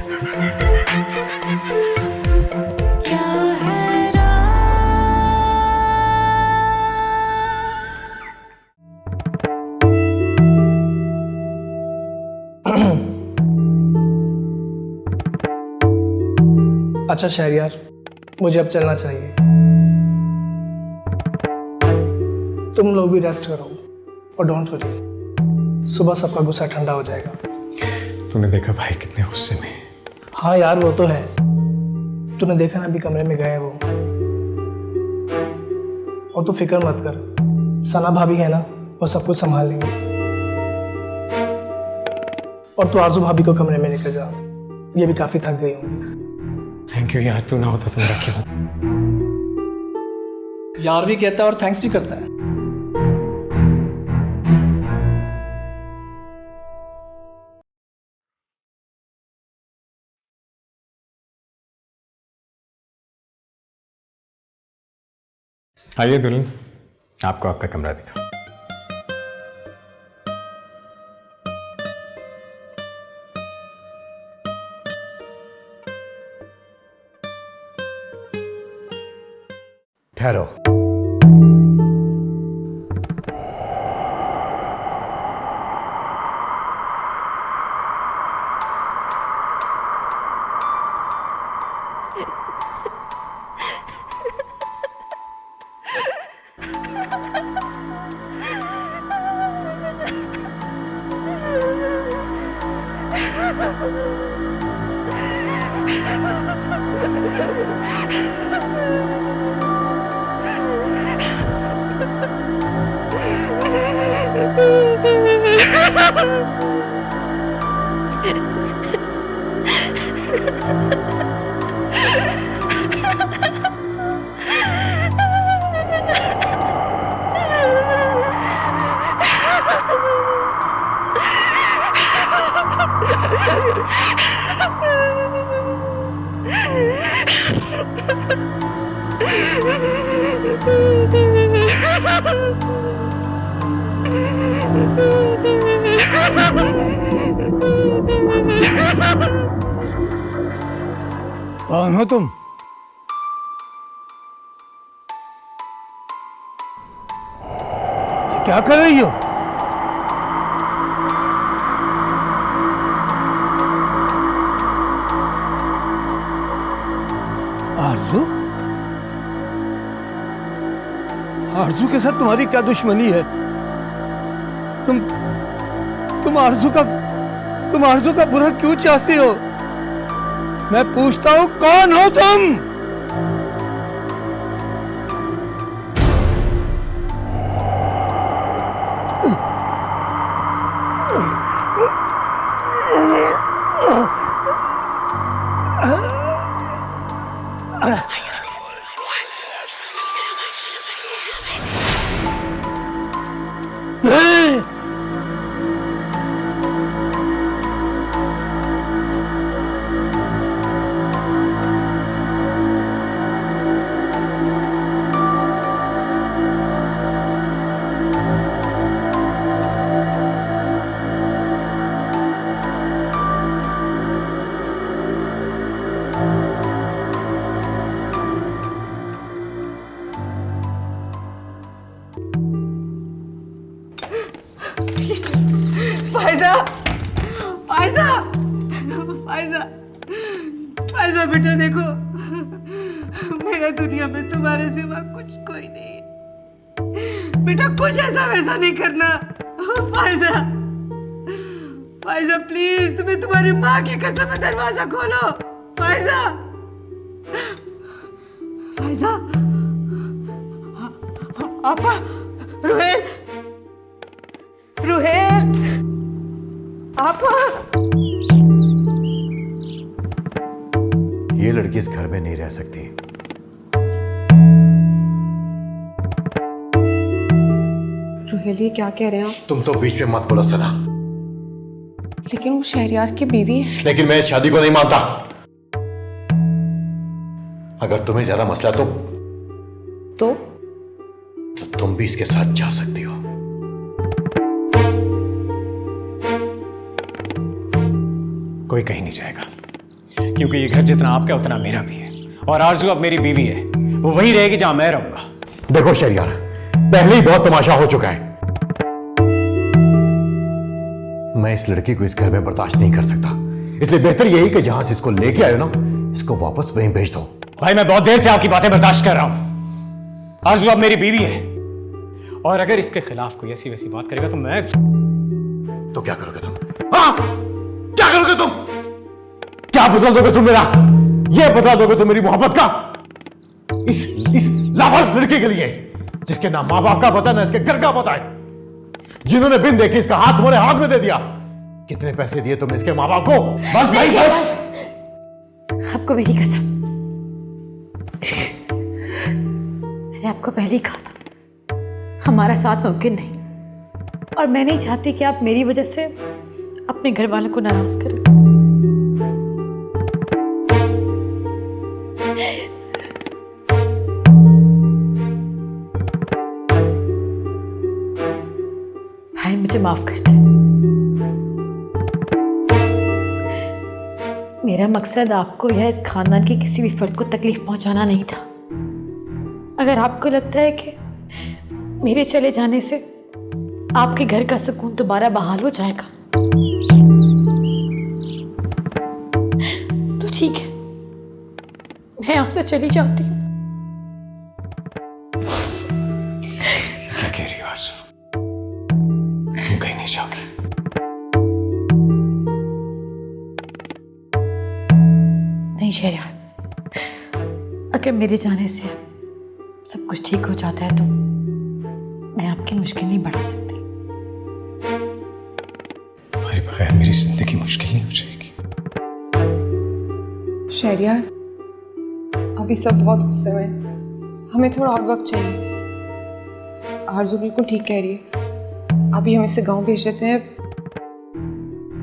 क्या है राज? अच्छा शहरयार, मुझे अब चलना चाहिए। तुम लोग भी रेस्ट करो और डोंट वरी, सुबह सबका गुस्सा ठंडा हो जाएगा। तूने देखा भाई कितने गुस्से में। हाँ यार वो तो है, तूने देखा ना अभी कमरे में गए वो। और तू फिक्र मत कर, सना भाभी है ना, वो सब कुछ संभाल लेंगे। और तू आरजू भाभी को कमरे में लेकर जा, ये भी काफी थक गई होंगी। थैंक यू यार, तू ना होता तो मेरा क्या होता। यार भी कहता है और थैंक्स भी करता है। आइए दुल्हन, आपको आपका कमरा दिखा। ठहरो। कौन हो तुम? क्या कर रही हो? आरजू? आरजू के साथ तुम्हारी क्या दुश्मनी है? तुम आरजू का बुरा क्यों चाहती हो? मैं पूछता हूं, कौन हो तुम? फायजा, फायजा, फायजा, फायजा बेटा देखो, मेरा दुनिया में तुम्हारे सिवा कुछ कोई नहीं है। बेटा कुछ ऐसा वैसा नहीं करना। फायजा, फायजा प्लीज, तुम्हें तुम्हारी माँ की कसम है, दरवाजा खोलो। फायजा, फायजा, आपा, रुहेल, रुहेल, आपा। ये लड़की इस घर में नहीं रह सकती। रुहेल ये क्या कह रहे हैं आप? तुम तो बीच में मत बोलो सना। लेकिन वो शहरयार की बीवी है। लेकिन मैं इस शादी को नहीं मानता। अगर तुम्हें ज्यादा मसला तो तुम भी इसके साथ जा सकती हो। कोई कहीं नहीं जाएगा, क्योंकि ये घर जितना आपका उतना मेरा भी है, और आरजू अब मेरी बीवी है, वो वहीं रहेगी जहां मैं रहूंगा। देखो शहरियार, पहले ही बहुत तमाशा हो चुका है। मैं इस लड़की को इस घर में बर्दाश्त नहीं कर सकता, इसलिए बेहतर यही कि जहां से इसको लेके आए हो ना, इसको वापस वहीं भेज दो। भाई मैं बहुत देर से आपकी बातें बर्दाश्त कर रहा हूं। आरजू अब मेरी बीवी है, और अगर इसके खिलाफ कोई ऐसी वैसी बात करेगा तो मैं तो क्या करोगे तुम? हाँ, क्या करोगे तुम? क्या बदला दोगे तुम मेरा? ये बदला दोगे तुम मेरी मोहब्बत का? इस लावारिस लड़की के लिए जिसके ना मां बाप का पता ना इसके घर का पता है, जिन्होंने बिन देखे इसका हाथ तुम्हारे हाथ में दे दिया। कितने पैसे दिए तुमने इसके मां बाप को? बस भाई बस। आपको मेरी कसम, मैंने आपको पहले ही कहा था हमारा साथ मुमकिन नहीं, और मैं नहीं चाहती कि आप मेरी वजह से अपने घर वालों को नाराज करें। भाई मुझे माफ कर दे। मेरा मकसद आपको या इस खानदान के किसी भी फर्द को तकलीफ पहुंचाना नहीं था। अगर आपको लगता है कि मेरे चले जाने से आपके घर का सुकून दोबारा बहाल हो जाएगा तो ठीक है, मैं यहां से चली जाती हूँ। क्या कह रही हो आरजू? तुम कहीं नहीं जाओगी? नहीं शहरियार, अगर मेरे जाने से सब कुछ ठीक हो जाता है तो मैं आपकी मुश्किल नहीं बढ़ा सकती। तुम्हारे बगैर मेरी जिंदगी मुश्किल नहीं हो जाएगी। शहरियार, अभी सब बहुत गुस्से में हैं। हमें थोड़ा और वक्त चाहिए। आरजू बिल्कुल ठीक कह रही है, अभी हम इसे गांव भेज देते हैं।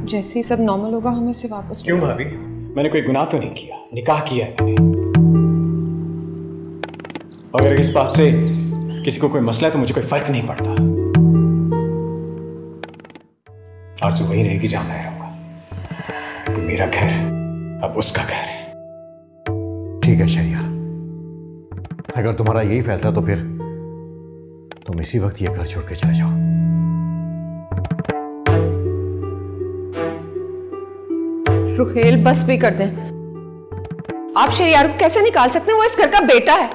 जैसे ही सब नॉर्मल होगा हम इसे वापस। क्यों भाभी? मैंने कोई गुनाह तो नहीं किया, निकाह किया है मैंने। अगर इस बात से किसी को कोई मसला है तो मुझे कोई फर्क नहीं पड़ता। आरजू वहीं रहेगी जहां मैं रहूंगा, क्योंकि मेरा घर अब उसका घर है। ठीक है शहरियार, अगर तुम्हारा यही फैसला तो फिर तुम इसी वक्त ये घर छोड़ के चले जाओ। रुहेल, बस भी कर दें। आप शहरियार को कैसे निकाल सकते हैं? वो इस घर का बेटा है।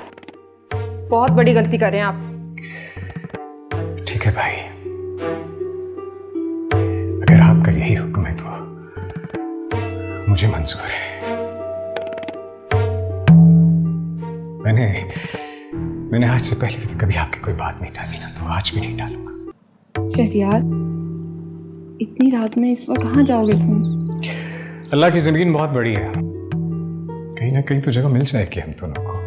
बहुत बड़ी गलती कर रहे हैं आप। ठीक है भाई, अगर आपका यही हुक्म है तो मुझे मंजूर है। मैंने आज से पहले भी तो कभी आपकी कोई बात नहीं टाली ना, तो आज भी नहीं टालूंगा। शहरियार, इतनी रात में इस वक्त कहाँ जाओगे तुम? अल्लाह की जिंदगी बहुत बड़ी है, कहीं ना कहीं तो जगह मिल जाएगी हम दोनों को।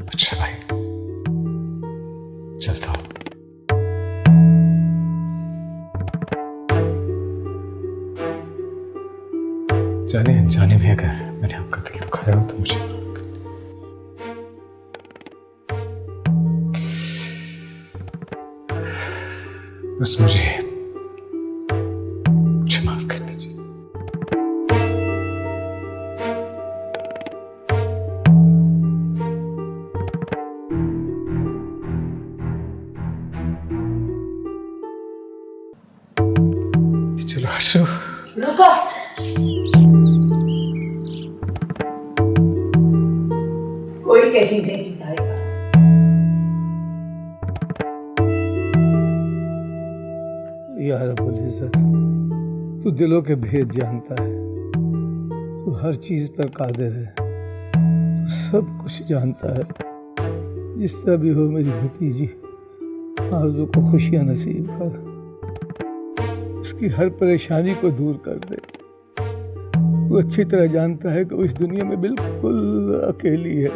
अच्छा भाई, चलता हूं। जाने अनजाने में अगर मैंने आपका दिल दुखाया हो तो मुझे माफ कर दीजिए। बस मुझे माफ कर दीजिए। चलो आशु, रुको। कोई कहीं नहीं जाएगा। या रब्बुल इज्जत, तू दिलों के भेद जानता है, तू हर चीज पर कादिर है, तू सब कुछ जानता है। जिस तरह भी हो मेरी भतीजी आरज़ू को खुशियां नसीब कर, उसकी हर परेशानी को दूर कर दे। तू अच्छी तरह जानता है कि वो इस दुनिया में बिल्कुल अकेली है।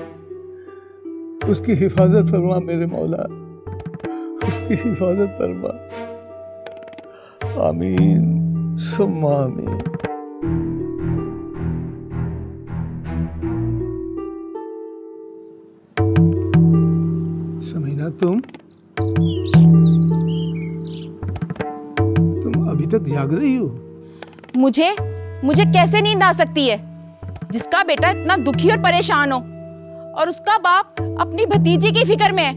उसकी हिफाजत फरमा मेरे मौला, उसकी हिफाजत फरमा। आमीन सुम्मा आमीन। समीना, तुम तक जाग रही हो? मुझे कैसे नींद आ सकती है? जिसका बेटा इतना दुखी और परेशान हो और उसका बाप अपनी भतीजी की फिक्र में है।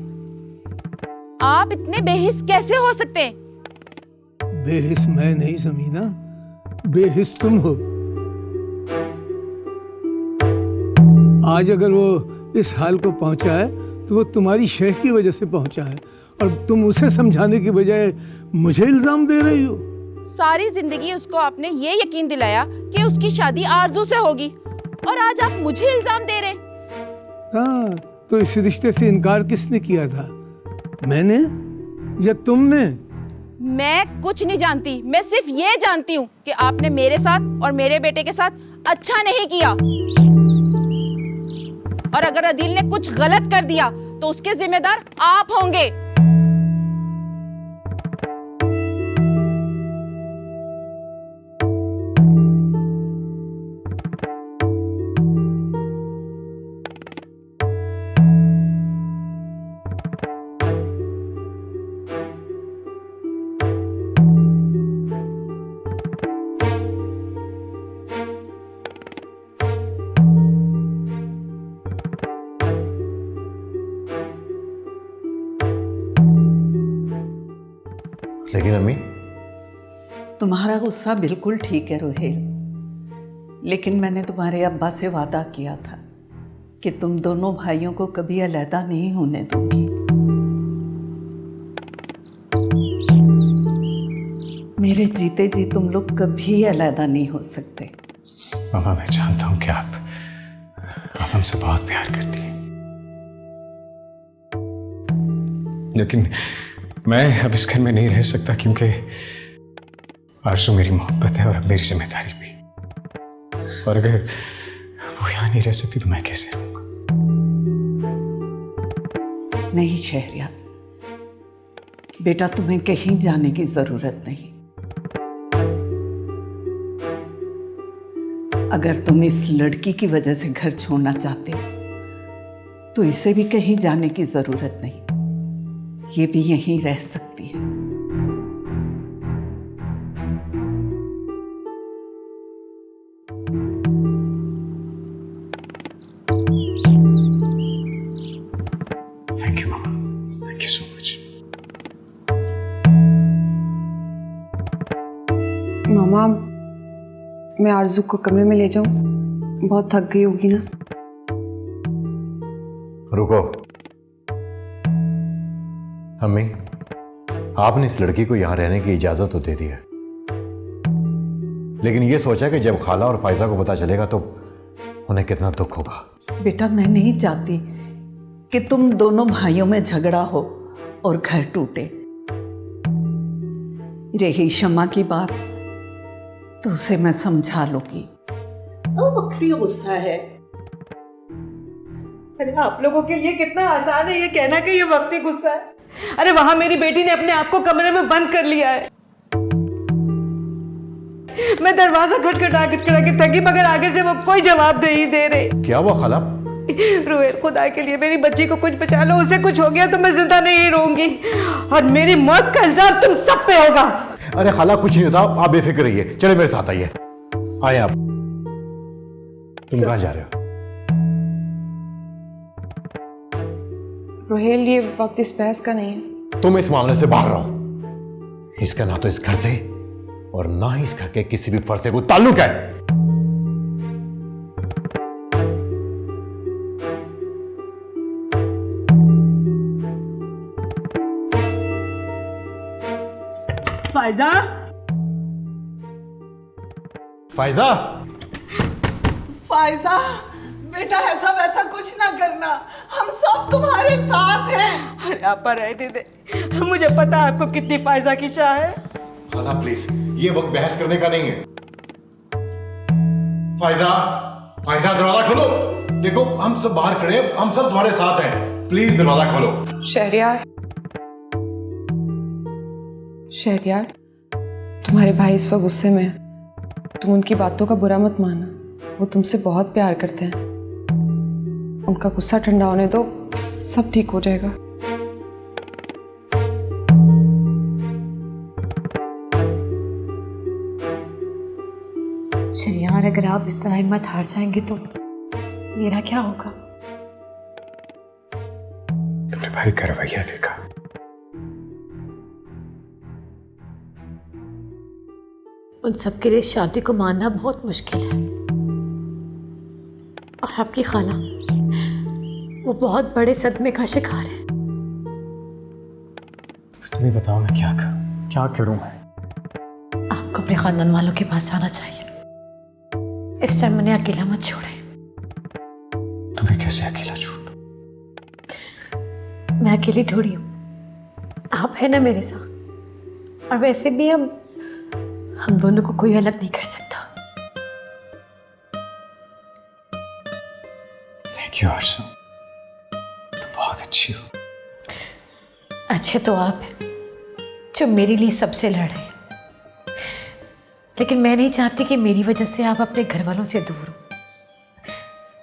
आप इतने बेहिस कैसे हो सकते हैं? बेहिस मैं नहीं समीना, बेहिस तुम हो। आज अगर वो इस हाल को पहुंचा है तो वो तुम्हारी शेख की वजह से पहुंचा है, और तुम उसे समझाने की बजाय मुझे इल्जाम दे रही हो। सारी जिंदगी उसको आपने ये यकीन दिलाया कि उसकी शादी आरजू से होगी, और आज आप मुझे इल्जाम दे रहे हैं। हाँ, तो इस रिश्ते से इनकार किसने किया था, मैंने या तुमने? मैं कुछ नहीं जानती, मैं सिर्फ ये जानती हूँ कि आपने मेरे साथ और मेरे बेटे के साथ अच्छा नहीं किया, और अगर अदील ने कुछ गलत कर दिया तो उसके जिम्मेदार आप होंगे। लेकिन अम्मी, तुम्हारा गुस्सा बिल्कुल ठीक है रोहेल, लेकिन मैंने तुम्हारे अब्बा से वादा किया था कि तुम दोनों भाइयों को कभी अलहदा नहीं होने दूंगी। मेरे जीते जी तुम लोग कभी अलहदा नहीं हो सकते। मामा, मैं जानता हूं कि आप हमसे बहुत प्यार करती हैं, लेकिन मैं अब इस घर में नहीं रह सकता, क्योंकि आरज़ू मेरी मोहब्बत है और अब मेरी जिम्मेदारी भी। और अगर वो यहाँ नहीं रह सकती तो मैं कैसे रहूंगा? नहीं शहरियार, बेटा तुम्हें कहीं जाने की जरूरत नहीं। अगर तुम इस लड़की की वजह से घर छोड़ना चाहते हो तो इसे भी कहीं जाने की जरूरत नहीं, ये भी यहीं रह सकती है। थैंक यू मामा, थैंक यू सो मच। मामा, मैं आरजू को कमरे में ले जाऊं? बहुत थक गई होगी ना। रुको अम्मी, आपने इस लड़की को यहां रहने की इजाजत तो दे दी है, लेकिन यह सोचा कि जब खाला और फायजा को पता चलेगा तो उन्हें कितना दुख होगा। बेटा मैं नहीं चाहती कि तुम दोनों भाइयों में झगड़ा हो और घर टूटे। रही शमा की बात तो उसे मैं समझा लूंगी। वो बकरी गुस्सा है। अरे आप लोगों के लिए कितना आसान है ये कहना कि ये वक्ती गुस्सा है। अरे वहां मेरी बेटी ने अपने आप को कमरे में बंद कर लिया है। मैं दरवाजा खटखटा के थकी, मगर आगे से वो कोई जवाब नहीं दे रहे। क्या हुआ खाला? रोहेल, खुदा के लिए मेरी बच्ची को कुछ बचा लो, उसे कुछ हो गया तो मैं जिंदा नहीं रहूंगी और मेरी मौत का इल्जाम तुम सब पे होगा। अरे खाला, कुछ नहीं होता, आप बेफिक्र रहिए। चले मेरे साथ आइए। आए आप। तुम कहां जा रहे हो? रोहेल, ये वक्त इस बहस का नहीं है। तुम इस मामले से बाहर रहो। इसका ना तो इस घर से और ना ही इस घर के किसी भी फर्द से कोई ताल्लुक है। फायजा, फायजा, फायजा बेटा, ऐसा वैसा कुछ ना करना, हम सब तुम्हारे साथ हैं। अरे आप रहने दे, मुझे पता है आपको कितनी फायजा की चाह है। खाला प्लीज, ये वक्त बहस करने का नहीं है। फायजा, फायजा दरवाजा खोलो। देखो हम सब बाहर खड़े हैं, हम सब तुम्हारे साथ हैं। प्लीज दरवाजा खोलो। शहरियार, शहरियार, तुम्हारे भाई इस वक्त गुस्से में है। तुम उनकी बातों का बुरा मत मानना, वो तुमसे बहुत प्यार करते हैं। उनका गुस्सा ठंडा होने दो, सब ठीक हो जाएगा। शरियार, अगर आप इस तरह हिम्मत हार जाएंगे तो मेरा क्या होगा? तुमने भाई का रवैया देखा, उन सबके लिए शादी को मानना बहुत मुश्किल है। और आपकी खाला, वो बहुत बड़े सदमे का शिकार है। तुम्हें बताओ मैं क्या करूं, क्या करूं मैं? आपको अपने खानदान वालों के पास जाना चाहिए। इस टाइम उन्हें अकेला मत छोड़े। तुम्हें कैसे अकेला छोड़ूं? मैं अकेली थोड़ी हूँ, आप है ना मेरे साथ। और वैसे भी हम दोनों को कोई अलग नहीं कर सकता। थैंक यू आरज़ू, तुम बहुत अच्छी हो। अच्छे तो आप हैं जो मेरे लिए सबसे लड़े, लेकिन मैं नहीं चाहती कि मेरी वजह से आप अपने घर वालों से दूर हो,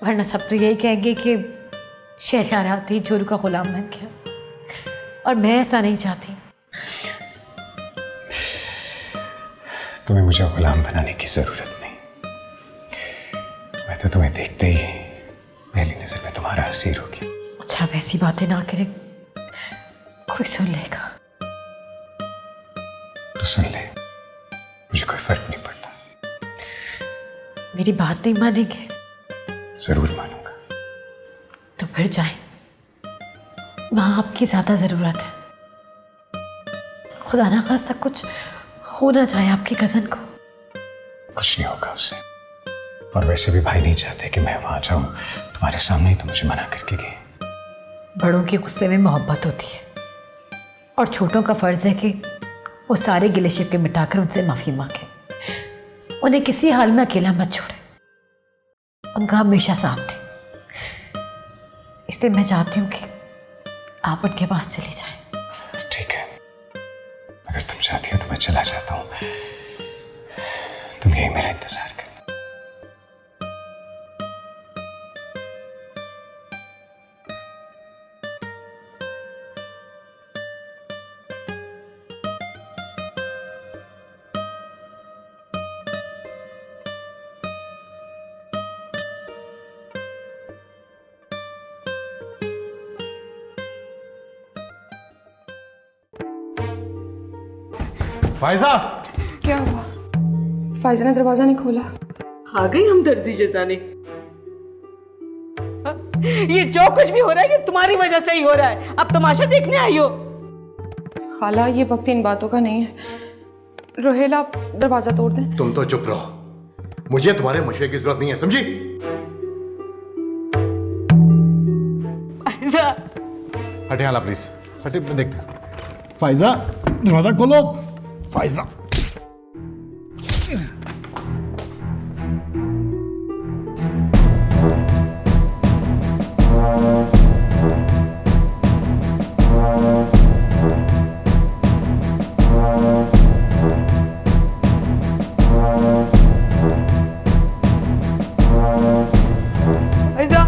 वरना सब तो यही कहेंगे कि शहरयार आती जोरू का गुलाम बन गया, और मैं ऐसा नहीं चाहती। तुम्हें मुझे गुलाम बनाने की जरूरत नहीं। मैं तो तुम्हें देखते ही पहली नजर में तुम्हारा असीर हो गया। अच्छा, वैसी बातें ना करें, कोई सुन लेगा। तो सुन ले, मुझे कोई फर्क नहीं पड़ता। मेरी बात नहीं मानेंगे? जरूर मानूंगा। तो फिर जाएं, वहां आपकी ज्यादा जरूरत है। खुदा ना खास्ता कुछ हो ना जाए आपकी कजन को। कुछ नहीं होगा उससे, और वैसे भी भाई नहीं चाहते कि मैं वहां जाऊं। तुम्हारे सामने ही तो मुझे मना करके गए। बड़ों के गुस्से में मोहब्बत होती है, और छोटों का फर्ज है कि वो सारे गिले शिकवे मिटाकर उनसे माफी मांगे। उन्हें किसी हाल में अकेला मत छोड़े, उनका हमेशा साथ दें। इसलिए मैं चाहती हूँ कि आप उनके पास चले जाएं। ठीक है, अगर तुम चाहती हो तो मैं चला जाता हूँ। तुम यही मेरा इंतजार करना। फायजा, क्या हुआ? फायजा ने दरवाजा नहीं खोला। आ गई हमदर्दी जताने। ये जो कुछ भी हो रहा है ये तुम्हारी वजह से ही हो रहा है। अब तमाशा देखने आई हो? खाला, ये वक्त इन बातों का नहीं है। रोहेल, आप दरवाजा तोड़ दें। तुम तो चुप रहो, मुझे तुम्हारे मशवरे की जरूरत नहीं है, समझी? फायजा, हटे हाला प्लीज, हटे, मैं देखते हैं। फायजा, दरवाजा खोलो। फायजा, फायजा,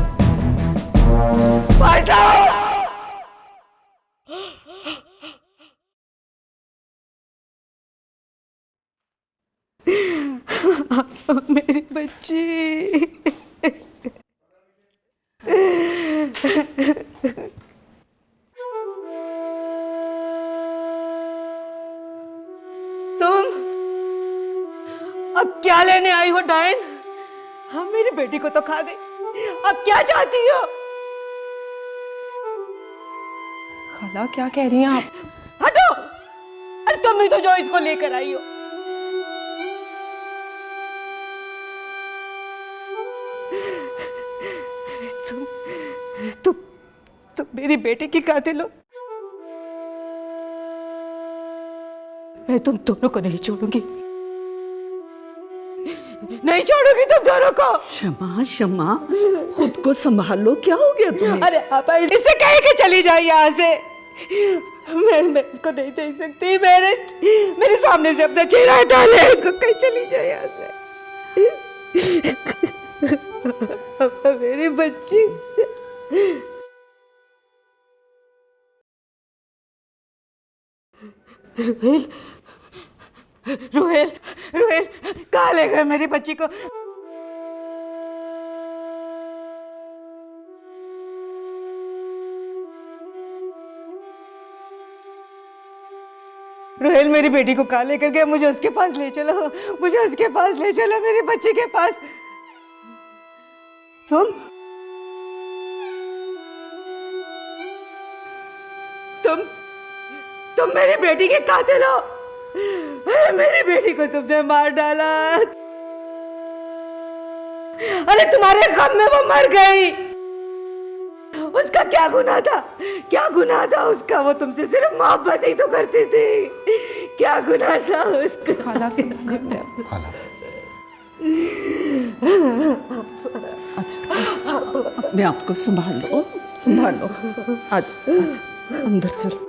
फायजा! मेरी बच्ची, तुम अब क्या लेने आई हो डायन? हम मेरी बेटी को तो खा गई, अब क्या चाहती हो? खाला, क्या कह रही हैं आप? हटो! अरे तुम ही तो जो इसको लेकर आई हो। तुम मेरी बेटी की कातिल हो। मैं तुम दोनों को नहीं छोड़ूंगी, नहीं छोड़ूंगी तुम दोनों को। क्षमा क्षमा, खुद को संभालो, क्या हो गया तुम्हें? अरे आपा, इससे कह के चली जाए यहाँ से। मैं इसको नहीं देख सकती। मेरे सामने से अपना चेहरा हटा ले, इसको कहीं चली जाए यहाँ से। मेरी बच्ची, रोहेल, रोहेल, रोहेल, कहाँ ले गए मेरी बच्ची को? रोहेल, मेरी बेटी को कहाँ लेकर गया? मुझे उसके पास ले चलो, मुझे उसके पास ले चलो, मेरी बच्ची के पास। तुम मेरी बेटी के कातिल हो। अरे मेरी बेटी को तुमने मार डाला। अरे तुम्हारे गम में वो मर गई। उसका क्या गुनाह था? क्या गुनाह था उसका? वो तुमसे सिर्फ मोहब्बत ही तो करती थी। क्या गुनाह था उसका? खाला संभालिए अपने आप को। खाला, अच्छा, अपने आप को संभालो, संभालो। आज अंदर चलो।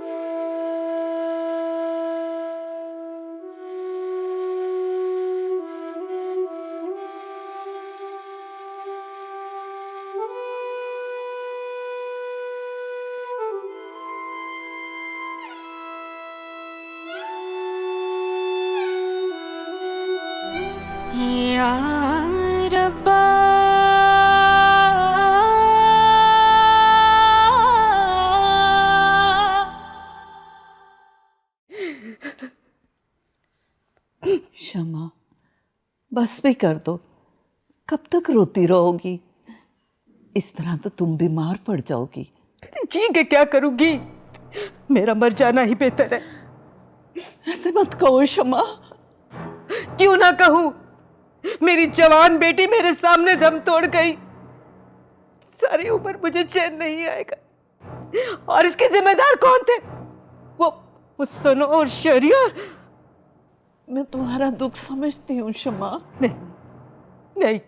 क्षमा, बस भी कर दो। कब तक रोती रहोगी? इस तरह तो तुम बीमार पड़ जाओगी। जी के क्या करूंगी? मेरा मर जाना ही बेहतर है। ऐसे मत कहो क्षमा। क्यों ना कहूं? मेरी जवान बेटी मेरे सामने दम तोड़ गई। सारी उम्र मुझे चैन नहीं आएगा। और इसके जिम्मेदार कौन थे? वो सनो और शहरियार। मैं तुम्हारा दुख समझती हूँ क्षमा। नहीं,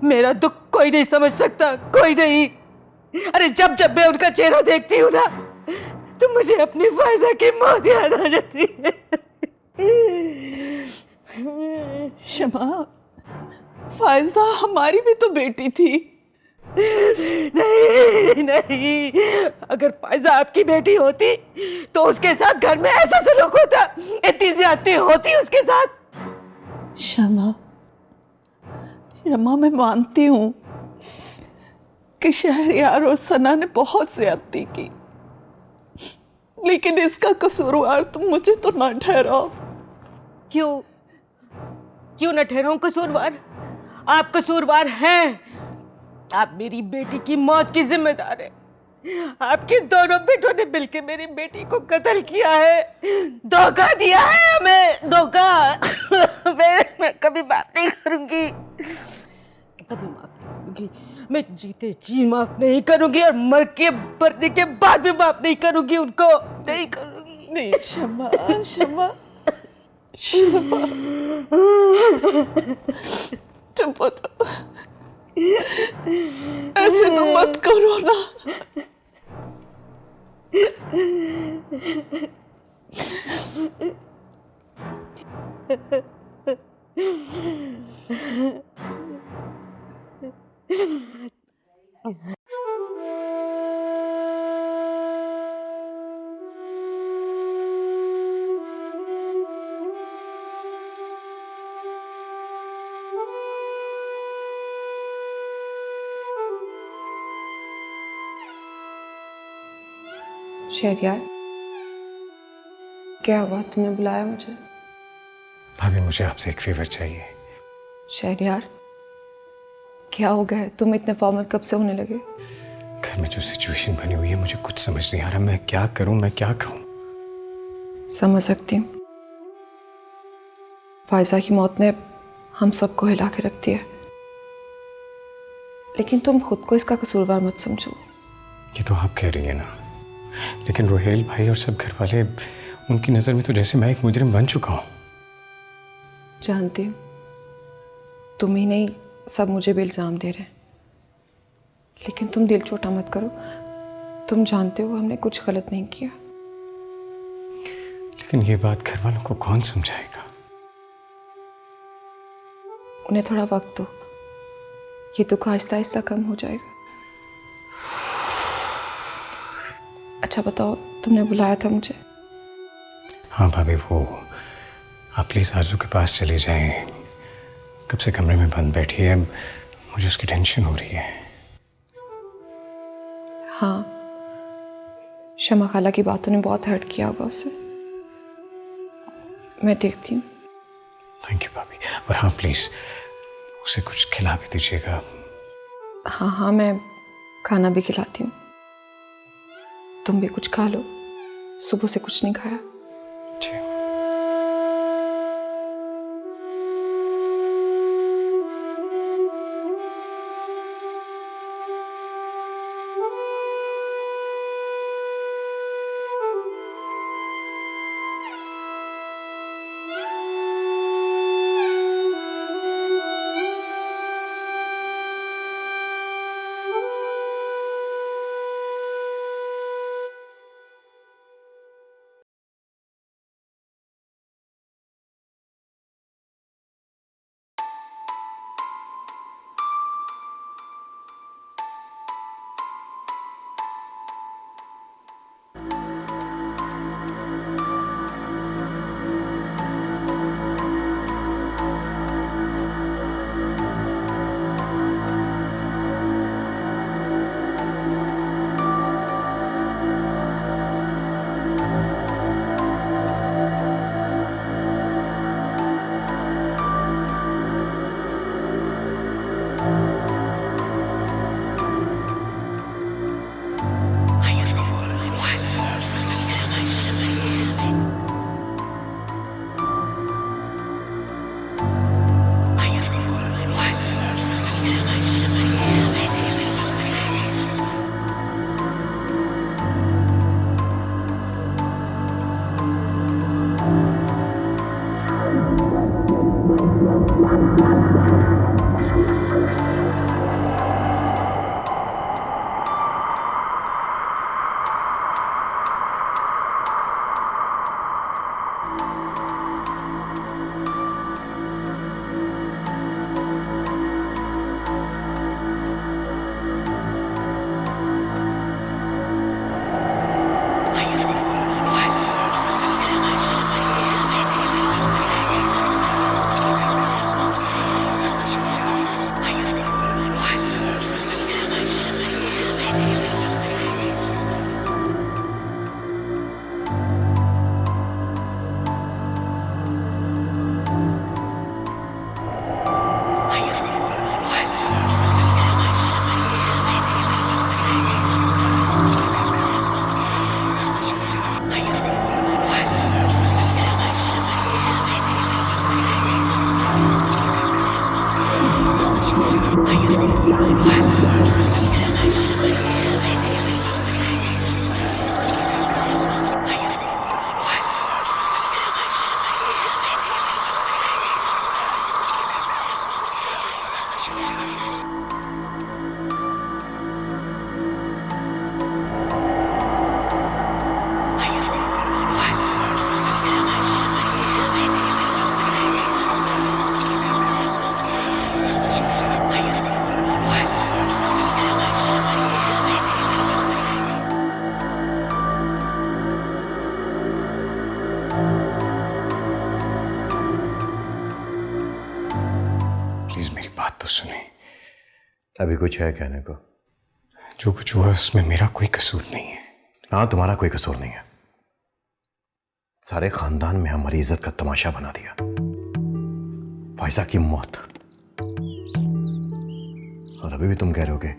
मेरा दुख कोई नहीं समझ सकता, कोई नहीं। अरे जब जब मैं उनका चेहरा देखती हूँ ना, तो मुझे अपनी फायजा की मौत याद आ जाती है। क्षमा, फायजा हमारी भी तो बेटी थी। नहीं नहीं, अगर फायजा आपकी बेटी होती तो उसके साथ घर में ऐसा सलूक होता, इतनी ज्यादती होती उसके साथ। क्षमा, क्षमा, मैं मानती हूँ कि शहरियार और सना ने बहुत ज्यादती की, लेकिन इसका कसूरवार तुम मुझे तो ना ठहराओ। क्यों न ठहराऊं कसूरवार? आप कसूरवार हैं। आप मेरी बेटी की मौत की जिम्मेदार है। आपके दोनों बेटों ने मिलकर मेरी बेटी को कत्ल किया है, धोखा दिया है हमें, धोखा। मैं कभी माफ नहीं करूंगी, कभी माफ नहीं करूंगी। मैं जीते जी माफ नहीं करूंगी और मरने के बाद भी माफ नहीं करूंगी उनको, नहीं करूंगी। नहीं क्षमा, क्षमा, क्षमा, चुप हो तो। ऐसे तो मत करो ना। शहरियार, क्या हुआ? तुमने बुलाया मुझे? भाभी, मुझे आपसे एक फेवर चाहिए। शहरियार, क्या हो गया? तुम इतने फॉर्मल कब से होने लगे? घर में जो सिचुएशन बनी हुई है, मुझे कुछ समझ नहीं आ रहा। मैं क्या करूं, मैं क्या कहूं? समझ सकती हूँ। फायजा की मौत ने हम सबको हिला के रख दिया, लेकिन तुम खुद को इसका कसूरवार मत समझो। ये तो आप कह रही है ना, लेकिन रोहेल भाई और सब घर वाले, उनकी नजर में तो जैसे मैं एक मुजरिम बन चुका हूं। जानती हूँ, तुम ही नहीं सब मुझे भी इल्जाम दे रहे हैं, लेकिन तुम दिल छोटा मत करो। तुम जानते हो हमने कुछ गलत नहीं किया। लेकिन ये बात घर वालों को कौन समझाएगा? उन्हें थोड़ा वक्त दो, ये दुख आहिस्ता आहिस्ता कम हो जाएगा। अच्छा बताओ, तुमने बुलाया था मुझे? हाँ भाभी, वो आप प्लीज़ आरजू के पास चली जाएं। कब से कमरे में बंद बैठी है, मुझे उसकी टेंशन हो रही है। हाँ, शमा खाला की बातों ने बहुत हर्ट किया होगा उसे। मैं देखती हूँ। थैंक यू भाभी। और हाँ प्लीज़ उसे कुछ खिला भी दीजिएगा। हाँ हाँ, मैं खाना भी खिलाती हूँ। तुम भी कुछ खा लो, सुबह से कुछ नहीं खाया। जी। अभी कुछ है कहने को? जो कुछ हुआ उसमें मेरा कोई कसूर नहीं है। हाँ, तुम्हारा कोई कसूर नहीं है। सारे खानदान में हमारी इज्जत का तमाशा बना दिया। फायजा की मौत, और अभी भी तुम कह रहे हो कि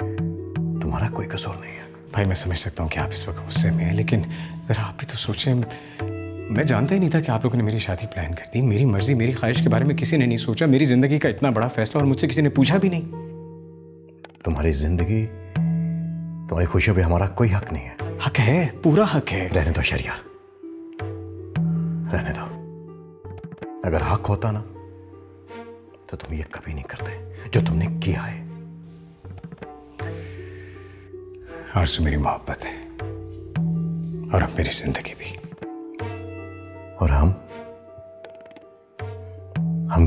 तुम्हारा कोई कसूर नहीं है। भाई मैं समझ सकता हूँ कि आप इस वक्त गुस्से में हैं, लेकिन जरा आप भी तो सोचें। मैं जानता ही नहीं था कि आप लोगों ने मेरी शादी प्लान कर दी। मेरी मर्जी, मेरी ख्वाहिश के बारे में किसी ने नहीं सोचा। मेरी जिंदगी का इतना बड़ा फैसला और मुझसे किसी ने पूछा भी नहीं। तुम्हारी जिंदगी, तुम्हारी खुशियों पे हमारा कोई हक नहीं है। हक है, पूरा हक है। रहने दो शरियार, रहने दो। अगर हक होता ना तो तुम ये कभी नहीं करते जो तुमने किया है। आरज़ू मेरी मोहब्बत है और अब मेरी जिंदगी भी। और हम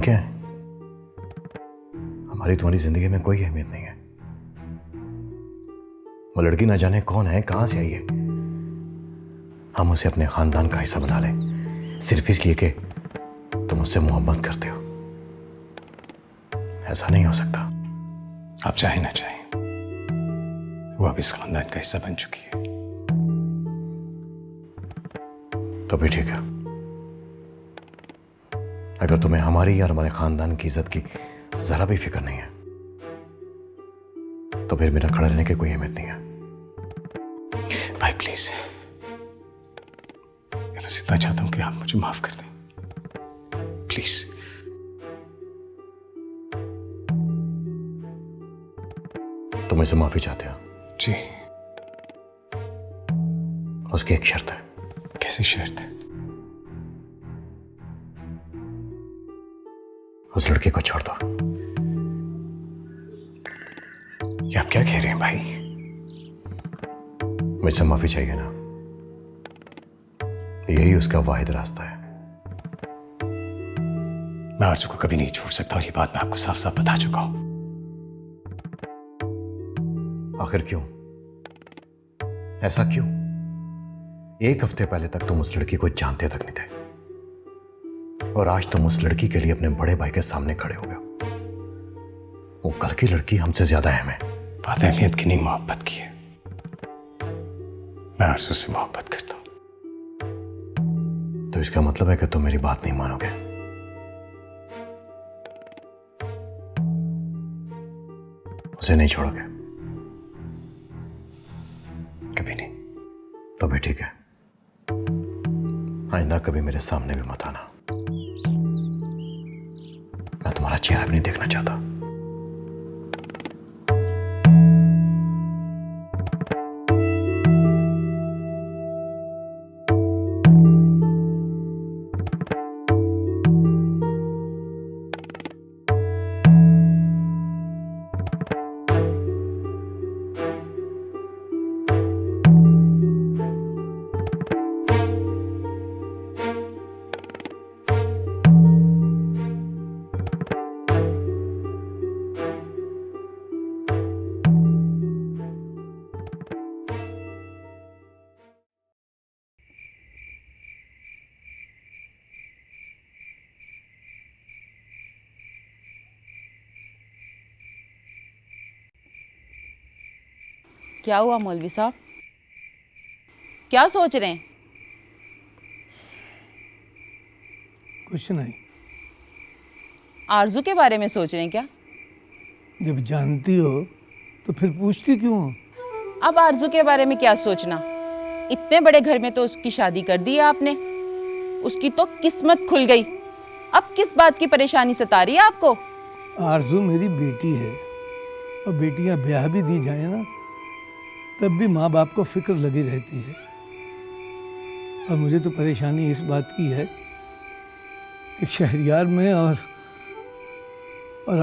क्या हैं? हमारी तुम्हारी जिंदगी में कोई अहमियत नहीं है। वो लड़की ना जाने कौन है, कहां से आई है। हम उसे अपने खानदान का हिस्सा बना लें सिर्फ इसलिए कि तुम मुझसे मोहब्बत करते हो। ऐसा नहीं हो सकता। आप चाहे ना चाहे, वो अब इस खानदान का हिस्सा बन चुकी है। तो भी ठीक है। अगर तुम्हें हमारी या हमारे खानदान की इज्जत की जरा भी फिक्र नहीं है तो फिर मेरा खड़ा रहने की कोई अहमियत नहीं है। भाई प्लीज, मैं बस इतना चाहता हूं कि आप मुझे माफ कर दें, प्लीज। तुम मुझसे माफी चाहते हो? जी। उसकी एक शर्त है। कैसी शर्त है? उस लड़के को छोड़ दो। ये आप क्या कह रहे हैं भाई? मुझसे माफी चाहिए ना, यही उसका वाहिद रास्ता है। मैं आरजू को कभी नहीं छोड़ सकता और ये बात मैं आपको साफ साफ बता चुका हूं। आखिर क्यों? ऐसा क्यों? एक हफ्ते पहले तक तुम उस लड़की को जानते तक नहीं थे और आज तुम उस लड़की के लिए अपने बड़े भाई के सामने खड़े हो गए। वो कल की लड़की हमसे ज्यादा अहम है। बात अहमियत की नहीं, मोहब्बत की है। मैं आरजू से मोहब्बत करता हूं। तो इसका मतलब है कि तुम मेरी बात नहीं मानोगे। उसे नहीं छोड़ोगे? कभी नहीं। तो भी ठीक है, आइंदा कभी मेरे सामने भी मत आना। मैं तुम्हारा चेहरा भी नहीं देखना चाहता। क्या हुआ मौलवी साहब? क्या सोच रहे हैं? कुछ नहीं। आरजू के बारे में सोच रहे हैं क्या? जब जानती हो तो फिर पूछती क्यों हो? अब आरजू के बारे में क्या सोचना? इतने बड़े घर में तो उसकी शादी कर दी है आपने। उसकी तो किस्मत खुल गई। अब किस बात की परेशानी सता रही है आपको? आरजू मेरी बेटी है और बेटियां ब्याह भी दी जाए ना तब भी माँ बाप को फिक्र लगी रहती है। और मुझे तो परेशानी इस बात की है कि शहरियार में और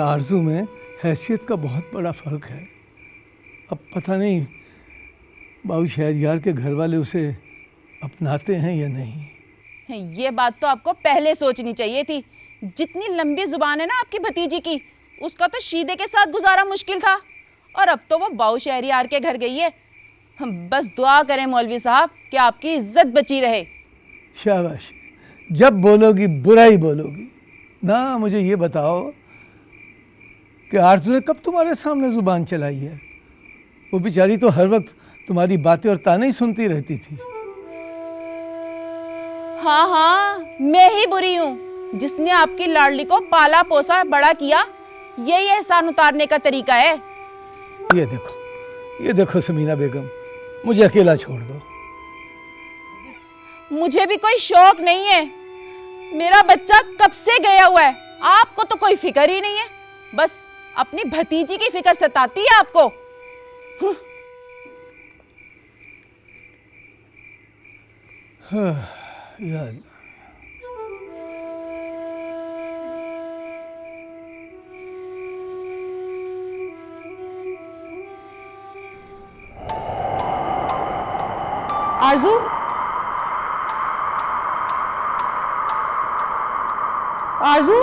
आरजू में हैसियत का बहुत बड़ा फ़र्क है। अब पता नहीं बाबू शहरियार के घर वाले उसे अपनाते हैं या नहीं। ये बात तो आपको पहले सोचनी चाहिए थी। जितनी लंबी जुबान है ना आपकी भतीजी की, उसका तो शीदे के साथ गुजारा मुश्किल था और अब तो वो बाऊ शहरियार के घर गई है। हम बस दुआ करें मौलवी साहब कि आपकी इज्जत बची रहे। शाबाश, जब बोलोगी बुरा ही बोलोगी ना। मुझे ये बताओ कि आरजू ने कब तुम्हारे सामने जुबान चलाई है? वो बेचारी तो हर वक्त तुम्हारी बातें और ताने ही सुनती रहती थी। हाँ हाँ, मैं ही बुरी हूँ जिसने आपकी लाडली को पाला पोसा बड़ा किया। यही एहसान उतारने का तरीका है। ये देखो समीना बेगम, मुझे अकेला छोड़ दो। मुझे भी कोई शौक नहीं है। मेरा बच्चा कब से गया हुआ है, आपको तो कोई फिक्र ही नहीं है। बस अपनी भतीजी की फिक्र सताती है आपको। यार आरजू, आरजू,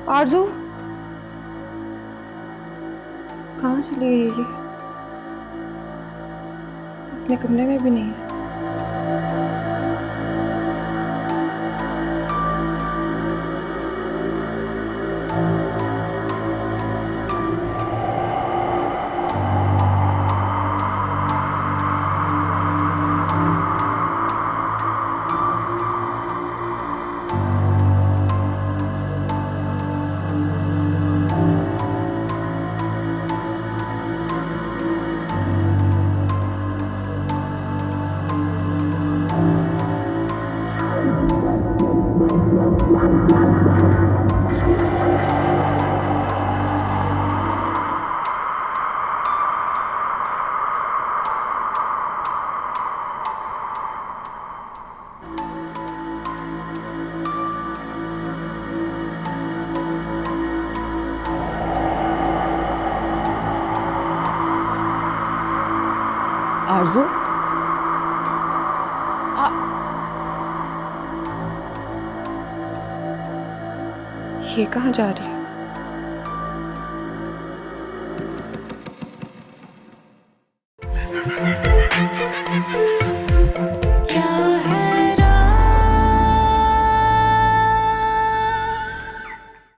आरजू कहाँ चली गई ये? अपने कमरे में भी नहीं है। आरजू, ये कहाँ जा रही है?